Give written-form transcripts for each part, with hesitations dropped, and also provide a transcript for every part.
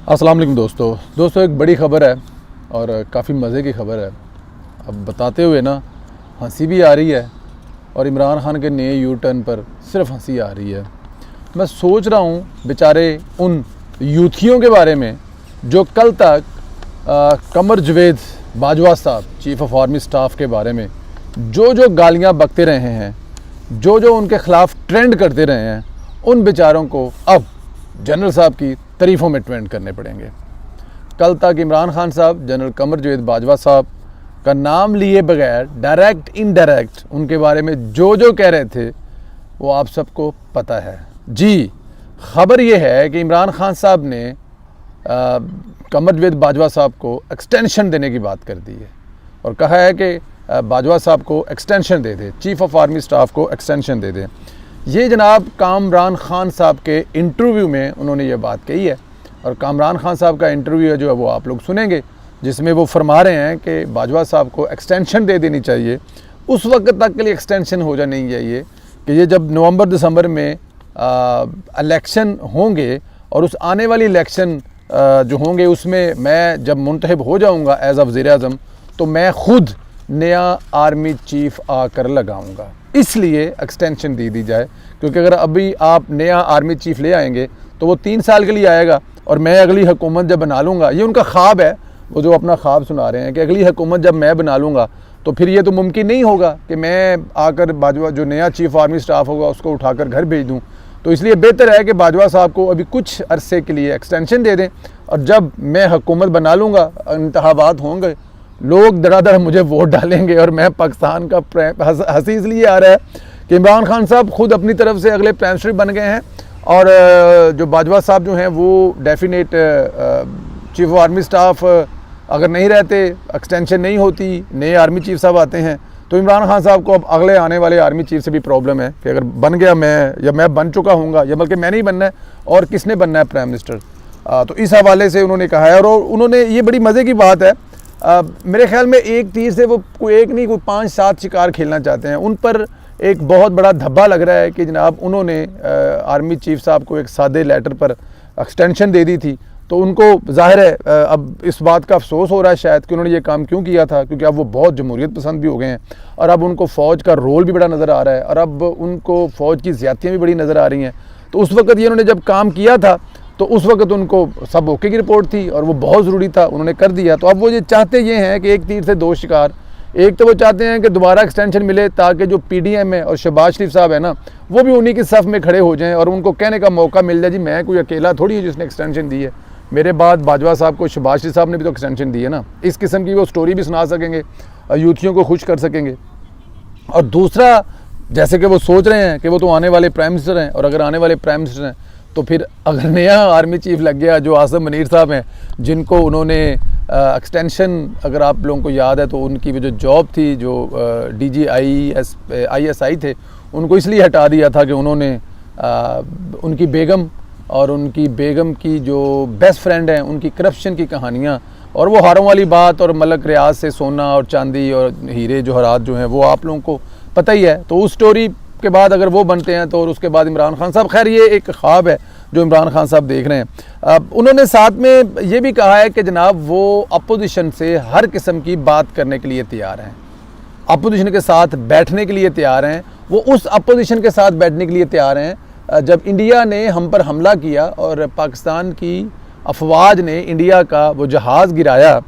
अस्सलाम वालेकुम दोस्तों एक बड़ी ख़बर है और काफ़ी मज़े की ख़बर है। अब बताते हुए ना हंसी भी आ रही है और इमरान खान के नए यू टर्न पर सिर्फ हंसी आ रही है। मैं सोच रहा हूँ बेचारे उन यूथियों के बारे में जो कल तक कमर जवेद बाजवा साहब चीफ़ ऑफ आर्मी स्टाफ के बारे में जो गालियाँ बकते रहे हैं, जो उनके ख़िलाफ़ ट्रेंड करते रहे हैं, उन बेचारों को अब जनरल साहब की तारीफ़ों में ट्रेंड करने पड़ेंगे। कल तक इमरान खान साहब जनरल कमर जवेद बाजवा साहब का नाम लिए बगैर डायरेक्ट इनडायरेक्ट उनके बारे में जो कह रहे थे वो आप सबको पता है। जी, ख़बर ये है कि इमरान खान साहब ने कमर जवेद बाजवा साहब को एक्सटेंशन देने की बात कर दी है और कहा है कि बाजवा साहब को एक्सटेंशन दे दें, चीफ़ ऑफ आर्मी स्टाफ को एक्सटेंशन दे दें। ये जनाब कामरान खान साहब के इंटरव्यू में उन्होंने ये बात कही है और कामरान खान साहब का इंटरव्यू है जो है वो आप लोग सुनेंगे, जिसमें वो फरमा रहे हैं कि बाजवा साहब को एक्सटेंशन दे देनी चाहिए। उस वक्त तक के लिए एक्सटेंशन हो जानी चाहिए कि ये जब नवंबर दिसंबर में इलेक्शन होंगे और उस आने वाली इलेक्शन जो होंगे उसमें मैं जब मुंतखब हो जाऊँगा एज़ वज़ीर आज़म तो मैं ख़ुद नया आर्मी चीफ़ आकर लगाऊंगा, इसलिए एक्सटेंशन दी जाए। क्योंकि अगर अभी आप नया आर्मी चीफ़ ले आएंगे तो वो 3 साल के लिए आएगा और मैं अगली हुकूमत जब बना लूँगा, ये उनका ख्वाब है, वो जो अपना ख्वाब सुना रहे हैं कि अगली हुकूमत जब मैं बना लूँगा तो फिर ये तो मुमकिन नहीं होगा कि मैं आकर बाजवा जो नया चीफ़ आर्मी स्टाफ होगा उसको उठाकर घर भेज दूँ। तो इसलिए बेहतर है कि बाजवा साहब को अभी कुछ अरसे के लिए एक्सटेंशन दे दें और जब मैं हुकूमत बना लूँगा, इंतखाबात होंगे, लोग धड़ाधड़ मुझे वोट डालेंगे और मैं पाकिस्तान का हंसी इसलिए आ रहा है कि इमरान खान साहब खुद अपनी तरफ से अगले प्राइम मिनिस्टर बन गए हैं और जो बाजवा साहब जो हैं वो definite chief of army staff अगर नहीं रहते, एक्सटेंशन नहीं होती, नए आर्मी चीफ साहब आते हैं तो इमरान खान साहब को अब अगले आने वाले आर्मी चीफ से भी प्रॉब्लम है कि अगर बन गया मैं या मैं बन चुका हूँगा या बल्कि मैं नहीं बनना है और किसने बनना है प्राइम मिनिस्टर। तो इस हवाले से उन्होंने कहा है और उन्होंने ये बड़ी मज़े की बात है, मेरे ख्याल में एक तीर से वो कोई एक नहीं कोई 5-7 शिकार खेलना चाहते हैं। उन पर एक बहुत बड़ा धब्बा लग रहा है कि जनाब उन्होंने आर्मी चीफ साहब को एक सादे लेटर पर एक्सटेंशन दे दी थी, तो उनको ज़ाहिर है अब इस बात का अफसोस हो रहा है शायद कि उन्होंने ये काम क्यों किया था, क्योंकि अब वो बहुत जमहूरियत पसंद भी हो गए हैं और अब उनको फ़ौज का रोल भी बड़ा नज़र आ रहा है और अब उनको फ़ौज की ज़्यादतियाँ भी बड़ी नज़र आ रही हैं। तो उस वक्त ये उन्होंने जब काम किया था तो उस वक्त उनको सब ओके की रिपोर्ट थी और वो बहुत ज़रूरी था, उन्होंने कर दिया। तो अब वो ये चाहते ये हैं कि एक तीर से 2 शिकार, एक तो वो चाहते हैं कि दोबारा एक्सटेंशन मिले ताकि जो PDM है और शहबाज शरीफ साहब है ना वो भी उन्हीं की सफ़ में खड़े हो जाएं और उनको कहने का मौका मिल जाए जी मैं कोई अकेला थोड़ी है जिसने एक्सटेंशन दी है, मेरे बाद बाजवा साहब को शहबाज शरीफ साहब ने भी तो एक्सटेंशन दी है ना। इस किस्म की वो स्टोरी भी सुना सकेंगे, यूथियों को खुश कर सकेंगे। और दूसरा, जैसे कि वो सोच रहे हैं कि वो तो आने वाले प्राइम मिनिस्टर हैं और अगर आने वाले प्राइम मिनिस्टर हैं तो फिर अगर नया आर्मी चीफ लग गया जो आसिम मुनीर साहब हैं, जिनको उन्होंने एक्सटेंशन, अगर आप लोगों को याद है तो उनकी वो जो जॉब थी जो ISI थे, उनको इसलिए हटा दिया था कि उन्होंने उनकी बेगम और उनकी बेगम की जो बेस्ट फ्रेंड हैं उनकी करप्शन की कहानियाँ और वो हारों वाली बात और मलक रियाज से सोना और चांदी और हीरे जवाहरात जो हैं वो आप लोगों को पता ही है। तो उस स्टोरी के बाद अगर वो बनते हैं तो और उसके बाद इमरान खान साहब, खैर ये एक ख्वाब है जो इमरान खान साहब देख रहे हैं। उन्होंने साथ में ये भी कहा है कि जनाब वो अपोजिशन से हर किस्म की बात करने के लिए तैयार हैं, अपोजिशन के साथ बैठने के लिए तैयार हैं, वो उस अपोजिशन के साथ बैठने के लिए तैयार हैं जब इंडिया ने हम पर हमला किया और पाकिस्तान की अफवाज ने इंडिया का वो जहाज़ गिराया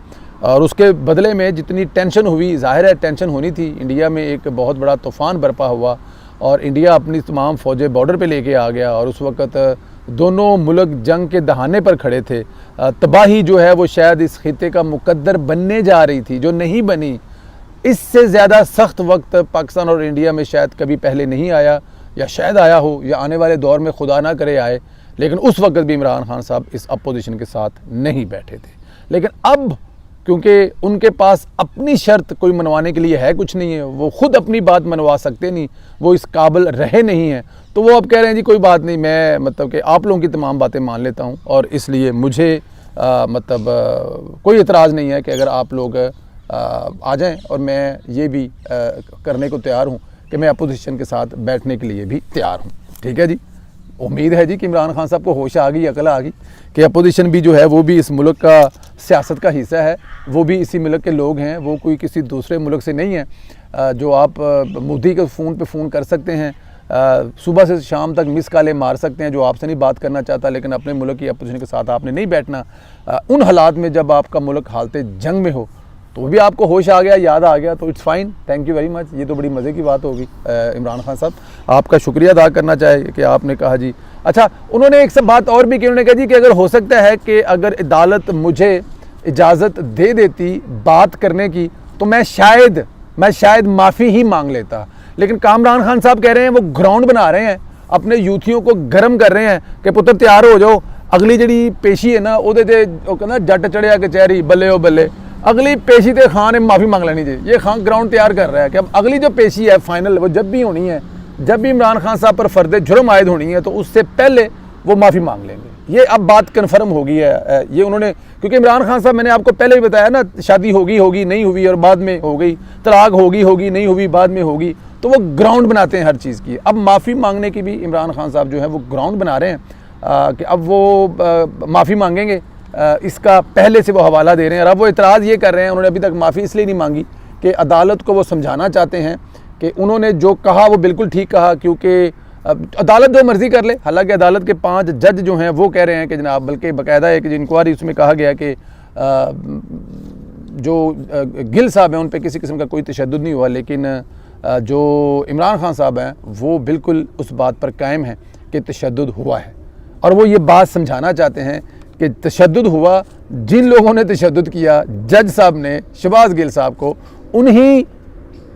और उसके बदले में जितनी टेंशन हुई, ज़ाहिर है टेंशन होनी थी, इंडिया में एक बहुत बड़ा तूफ़ान बरपा हुआ और इंडिया अपनी तमाम फ़ौजें बॉर्डर पे लेके आ गया और उस वक़्त दोनों मुल्क जंग के दहाने पर खड़े थे। तबाही जो है वो शायद इस खिते का मुकद्दर बनने जा रही थी जो नहीं बनी। इससे ज़्यादा सख्त वक्त पाकिस्तान और इंडिया में शायद कभी पहले नहीं आया या शायद आया हो या आने वाले दौर में खुदा ना करे आए, लेकिन उस वक्त भी इमरान खान साहब इस अपोजिशन के साथ नहीं बैठे थे। लेकिन अब क्योंकि उनके पास अपनी शर्त कोई मनवाने के लिए है कुछ नहीं है, वो ख़ुद अपनी बात मनवा सकते नहीं, वो इस काबिल रहे नहीं हैं, तो वो अब कह रहे हैं जी कोई बात नहीं, मैं मतलब कि आप लोगों की तमाम बातें मान लेता हूँ और इसलिए मुझे कोई एतराज़ नहीं है कि अगर आप लोग आ जाएं और मैं ये भी करने को तैयार हूँ कि मैं अपोजिशन के साथ बैठने के लिए भी तैयार हूँ। ठीक है जी, उम्मीद है जी कि इमरान खान साहब को होश आ गई, अकल आ गई कि अपोजिशन भी जो है वो भी इस मुल्क का सियासत का हिस्सा है, वो भी इसी मुल्क के लोग हैं, वो कोई किसी दूसरे मुल्क से नहीं है। जो आप मोदी के फ़ोन पे फ़ोन कर सकते हैं, सुबह से शाम तक मिस कॉलें मार सकते हैं, जो आपसे नहीं बात करना चाहता, लेकिन अपने मुल्क की अपोजिशन के साथ आपने नहीं बैठना। उन हालात में जब आपका मुल्क हालत जंग में हो तो भी आपको होश आ गया, याद आ गया, तो it's fine, thank you very much. ये तो बड़ी मज़े की बात होगी। इमरान खान साहब आपका शुक्रिया अदा करना चाहे कि आपने कहा जी। अच्छा, उन्होंने एक सब बात और भी की, उन्होंने कहा जी कि अगर हो सकता है कि अगर अदालत मुझे इजाज़त दे देती बात करने की तो मैं शायद माफ़ी ही मांग लेता। लेकिन कामरान खान साहब कह रहे हैं वो ग्राउंड बना रहे हैं, अपने यूथियों को गर्म कर रहे हैं कि पुत्र तैयार हो जाओ, अगली जी पेशी है ना ਉਹਦੇ ਤੇ ਉਹ ਕਹਿੰਦਾ जट चढ़िया कचहरी बल्ले ओ बल्ले, अगली पेशी तो खान ने माफ़ी मांग लेनी चाहिए। ये खान ग्राउंड तैयार कर रहा है कि अब अगली जो पेशी है फाइनल, वो जब भी होनी है, जब भी इमरान खान साहब पर फ़र्द जुर्म आयद होनी है, तो उससे पहले वो माफ़ी मांग लेंगे। ये अब बात कन्फर्म हो गई है। ये उन्होंने, क्योंकि इमरान खान साहब, मैंने आपको पहले भी बताया ना, शादी होगी नहीं हुई और बाद में हो गई, तलाक होगी नहीं हुई बाद में होगी, तो वो ग्राउंड बनाते हैं हर चीज़ की। अब माफ़ी मांगने की भी इमरान खान साहब जो है वो ग्राउंड बना रहे हैं कि अब वो माफ़ी मांगेंगे, इसका पहले से वो हवाला दे रहे हैं। और अब वो इतराज़ ये कर रहे हैं, उन्होंने अभी तक माफ़ी इसलिए नहीं मांगी कि अदालत को वो समझाना चाहते हैं कि उन्होंने जो कहा वो बिल्कुल ठीक कहा, क्योंकि अदालत जो मर्ज़ी कर ले। हालांकि अदालत के 5 जज जो हैं वो कह रहे हैं कि जनाब, बल्कि बाकायदा एक इंक्वायरी उसमें कहा गया कि जो गिल साहब हैं उन पर किसी किस्म का कोई तशद्दुद नहीं हुआ, लेकिन जो इमरान खान साहब हैं वो बिल्कुल उस बात पर कायम हैं कि तशद्दुद हुआ है। और वो ये बात समझाना चाहते हैं कि तशद्दुद हुआ, जिन लोगों ने तशद्दुद किया, जज साहब ने शहबाज गिल साहब को उन्हीं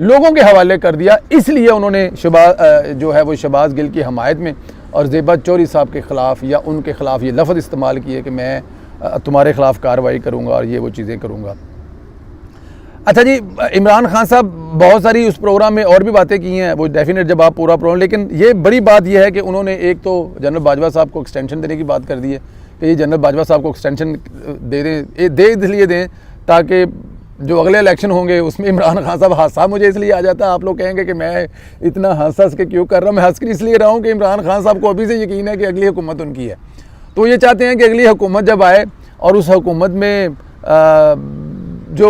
लोगों के हवाले कर दिया, इसलिए उन्होंने जो है वो शहबाज गिल की हमायत में और ज़ेबा चौधरी साहब के ख़िलाफ़ या उनके ख़िलाफ़ ये लफ्ज़ इस्तेमाल किए कि मैं तुम्हारे ख़िलाफ़ कार्रवाई करूँगा और ये वो चीज़ें करूँगा। अच्छा जी, इमरान खान साहब बहुत सारी उस प्रोग्राम में और भी बातें की हैं, वो डेफिनेट जब आप पूरा प्रोग्राम, लेकिन ये बड़ी बात ये है कि उन्होंने एक तो जनरल बाजवा साहब को एक्सटेंशन देने की बात कर दी है कि ये जनरल बाजवा साहब को एक्सटेंशन दे इसलिए दें ताकि जो अगले इलेक्शन होंगे उसमें इमरान खान साहब, हादसा मुझे इसलिए आ जाता है, आप लोग कहेंगे कि मैं इतना हंस के क्यों कर रहा हूँ, मैं हंस के इसलिए रहा हूँ कि इमरान खान साहब को अभी से यकीन है कि अगली हुकूमत उनकी है। तो ये चाहते हैं कि अगली हुकूमत जब आए और उस हुकूमत में जो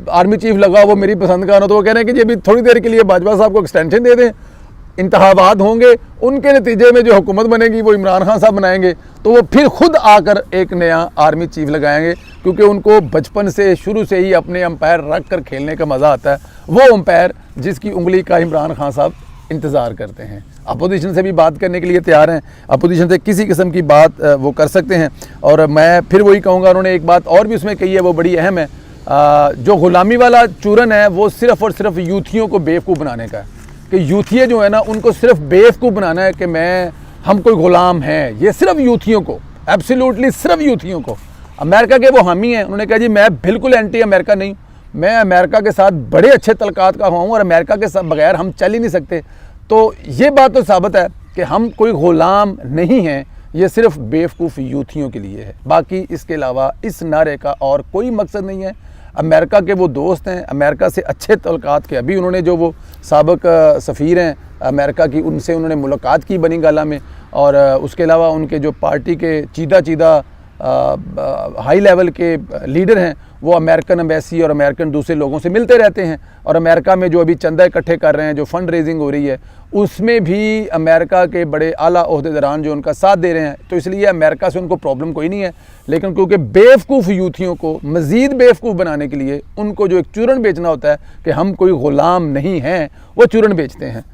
आर्मी चीफ लगा वो मेरी पसंद का ना, तो वो कह रहे हैं कि जी अभी थोड़ी देर के लिए बाजवा साहब को एक्सटेंशन दे दें, इंतखाबात होंगे, उनके नतीजे में जो हुकूमत बनेगी वो इमरान खान साहब बनाएंगे, तो वो फिर खुद आकर एक नया आर्मी चीफ लगाएंगे, क्योंकि उनको बचपन से शुरू से ही अपने अंपायर रख कर खेलने का मज़ा आता है, वो अंपायर जिसकी उंगली का इमरान खान साहब इंतज़ार करते हैं। अपोजिशन से भी बात करने के लिए तैयार हैं, अपोजिशन से किसी किस्म की बात वो कर सकते हैं। और मैं फिर वही कहूँगा, उन्होंने एक बात और भी उसमें कही है, वो बड़ी अहम है। जो ग़ुलामी वाला चूरन है वो सिर्फ़ और सिर्फ यूथियों को बेवकूफ़ बनाने का है, कि यूथिये जो है ना उनको सिर्फ बेवकूफ़ बनाना है कि हम कोई ग़ुलाम हैं। ये सिर्फ यूथियों को, एब्सोल्युटली सिर्फ यूथियों को। अमेरिका के वो हामी हैं, उन्होंने कहा जी मैं बिल्कुल एंटी अमेरिका नहीं, मैं अमेरिका के साथ बड़े अच्छे तल्कात का हूँ और अमेरिका के साथ बगैर हम चल ही नहीं सकते। तो ये बात तो साबित है कि हम कोई ग़ुलाम नहीं हैं, ये सिर्फ बेवकूफ़ यूथियों के लिए है, बाकी इसके अलावा इस नारे का और कोई मकसद नहीं है। अमेरिका के वो दोस्त हैं, अमेरिका से अच्छे तल्कात के, अभी उन्होंने जो वो साबिक सफ़ीर हैं अमेरिका की, उनसे उन्होंने मुलाकात की बनी गाला में, और उसके अलावा उनके जो पार्टी के चीदा हाई लेवल के लीडर हैं वो अमेरिकन एम्बेसी और अमेरिकन दूसरे लोगों से मिलते रहते हैं। और अमेरिका में जो अभी चंदा इकट्ठे कर रहे हैं, जो फ़ंड रेजिंग हो रही है, उसमें भी अमेरिका के बड़े आला ओहदेदारान जो उनका साथ दे रहे हैं। तो इसलिए अमेरिका से उनको प्रॉब्लम कोई नहीं है, लेकिन क्योंकि बेवकूफ़ यूथियों को मज़ीद बेवकूफ़ बनाने के लिए उनको जो एक चूरन बेचना होता है कि हम कोई ग़ुलाम नहीं हैं, वो चूरन बेचते हैं।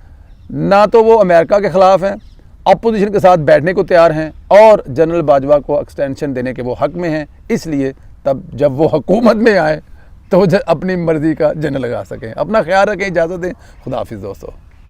ना तो वो अमेरिका के ख़िलाफ़ हैं, अपोजिशन के साथ बैठने को तैयार हैं, और जनरल बाजवा को एक्सटेंशन देने के वो हक़ में हैं। इसलिए तब जब वो हुकूमत में आए तो अपनी मर्ज़ी का जन लगा सकें। अपना ख्याल रखें, इजाज़त दें, खुदा हाफिज़ दोस्तों।